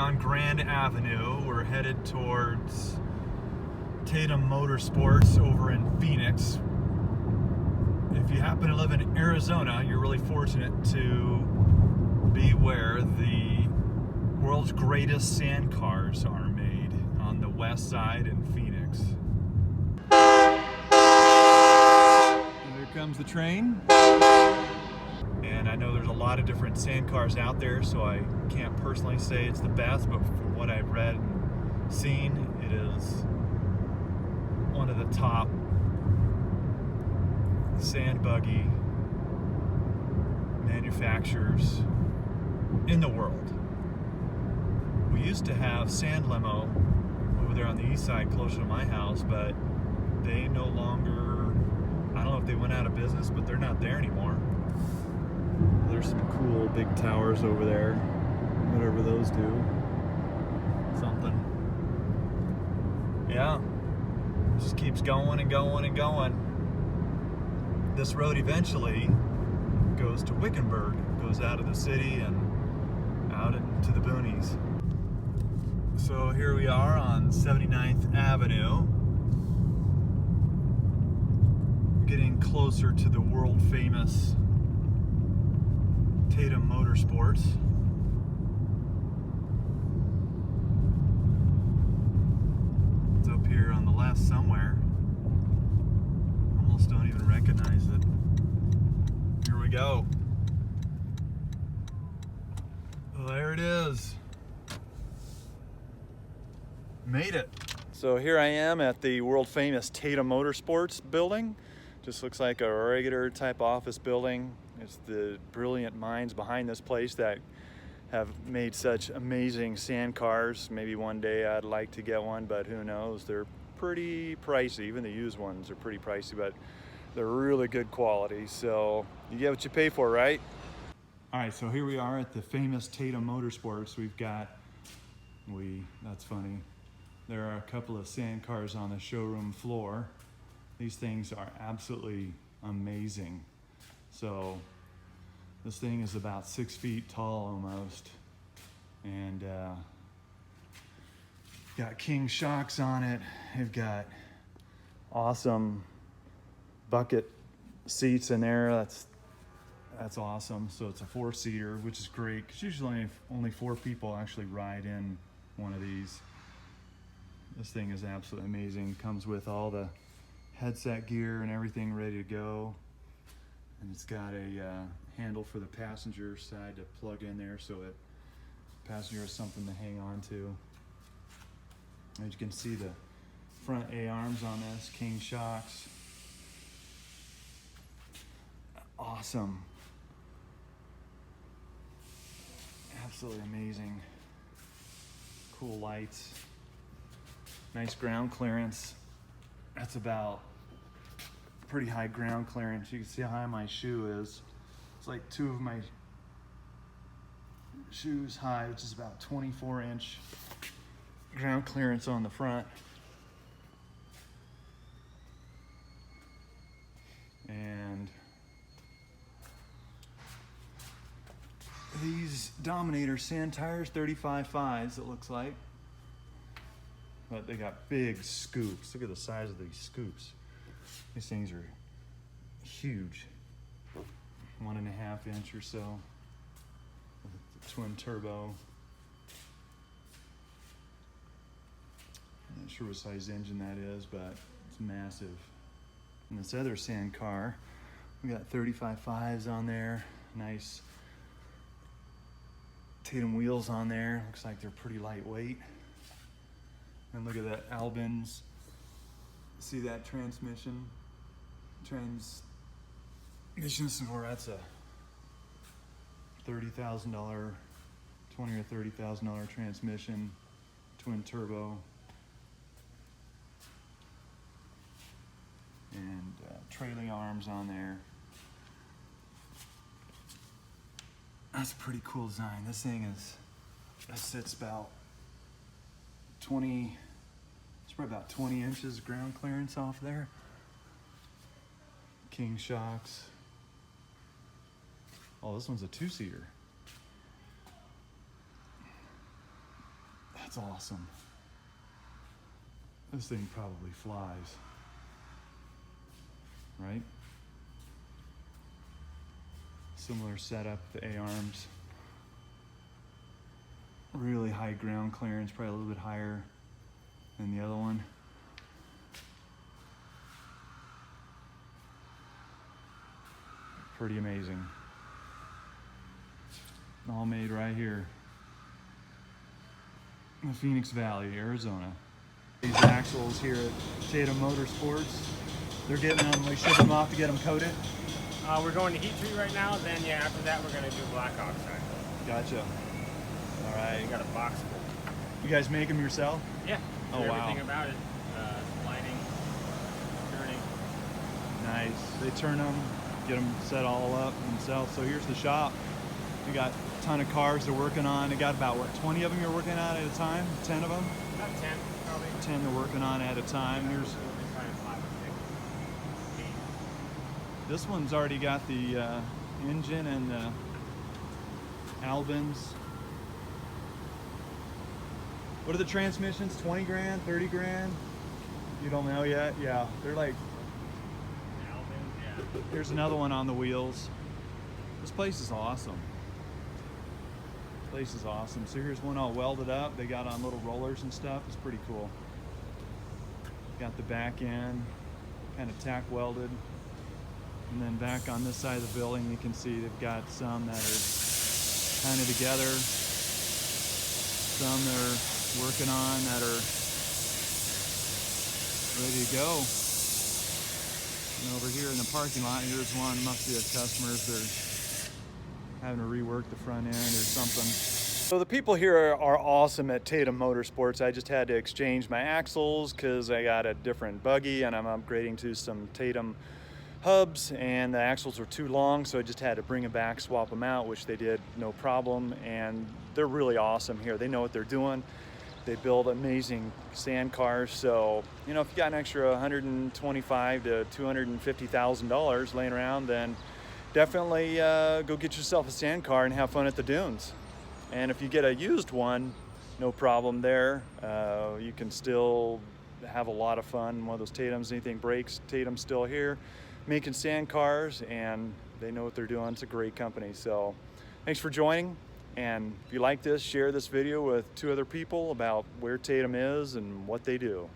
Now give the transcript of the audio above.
on Grand Avenue. We're headed towards Tatum Motorsports over in Phoenix. If you happen to live in Arizona, you're really fortunate to be where the world's greatest sand cars are made, on the west side in Phoenix. Here comes the train. And I know there's a lot of different sand cars out there, so I can't personally say it's the best, but from what I've read and seen, it is one of the top sand buggy manufacturers in the world. We used to have Sand Limo over there on the east side closer to my house, but they no longer, I don't know if they went out of business, but they're not there anymore. There's some cool big towers over there, whatever those do. Something. Yeah, it just keeps going and going and going. This road eventually goes to Wickenburg, goes out of the city and out into the boonies. So here we are on 79th Avenue, getting closer to the world famous Tatum Motorsports. It's up here on the left somewhere. Almost don't even recognize it. Here we go. There it is. Made it. So here I am at the world famous Tatum Motorsports building. Just looks like a regular type office building. It's the brilliant minds behind this place that have made such amazing sand cars. Maybe one day I'd like to get one, but who knows? They're pretty pricey. Even the used ones are pretty pricey, but they're really good quality. So you get what you pay for, right? All right, so here we are at the famous Tatum Motorsports. That's funny. There are a couple of sand cars on the showroom floor. These things are absolutely amazing. So this thing is about 6 feet tall almost, and got king shocks on it. They've got awesome bucket seats in there. That's awesome. So it's a 4-seater, which is great because usually only 4 people actually ride in one of these. This thing is absolutely amazing. Comes with all the headset gear and everything ready to go. And it's got a handle for the passenger side to plug in there so that the passenger has something to hang on to. As you can see, the front A-arms on this, king shocks. Awesome. Absolutely amazing. Cool lights. Nice ground clearance. That's about pretty high ground clearance. You can see how high my shoe is. It's like 2 of my shoes high, which is about 24-inch ground clearance on the front. And these Dominator sand tires, 35.5s it looks like. But they got big scoops. Look at the size of these scoops. These things are huge. 1.5 inch or so. Twin turbo. I'm not sure what size engine that is, but it's massive. And this other sand car, we got 35.5s on there. Nice Tatum wheels on there. Looks like they're pretty lightweight. And look at that Albin's. See that transmission? That's a $30,000, $20,000 or $30,000 transmission, twin turbo, and trailing arms on there. That's a pretty cool design. This thing sits about 20. It's probably about 20 inches ground clearance off there. King shocks. Oh, this one's a 2-seater. That's awesome. This thing probably flies, right? Similar setup, the A-arms. Really high ground clearance, probably a little bit higher than the other one. Pretty amazing. All made right here in the Phoenix Valley, Arizona. These axles here at Tatum Motorsports, they're getting them, we ship them off to get them coated. We're going to heat treat right now, then yeah, after that we're going to do black oxide. Gotcha. All right. We got a box full. You guys make them yourself? Yeah. Oh, wow. Everything about it. Lighting, turning. Nice. They turn them, get them set all up themselves. So here's the shop. We got a ton of cars they're working on. They got about, what, 20 of them you're working on at a time? 10 of them? About 10, probably. 10 they're working on at a time. Here's this one's already got the engine and the Albins. What are the transmissions? 20 grand, 30 grand? You don't know yet? Yeah, they're like, Albins, yeah. here's another one on the wheels. This place is awesome. This place is awesome. So here's one all welded up. They got on little rollers and stuff. It's pretty cool. Got the back end kind of tack welded. And then back on this side of the building, you can see they've got some that are kind of together, some they're working on that are ready to go. And over here in the parking lot, here's one, must be a customer's, they're having to rework the front end or something. So the people here are awesome at Tatum Motorsports. I just had to exchange my axles because I got a different buggy and I'm upgrading to some Tatum hubs, and the axles were too long, so I just had to bring them back, swap them out, which they did no problem. And they're really awesome here. They know what they're doing. They build amazing sand cars. So, you know, if you got an extra $125,000 to $250,000 laying around, then definitely go get yourself a sand car and have fun at the dunes. And if you get a used one, no problem there. You can still have a lot of fun. One of those Tatums, anything breaks, Tatum's still here making sand cars, and they know what they're doing. It's a great company. So thanks for joining, and if you like this, share this video with 2 other people about where Tatum is and what they do.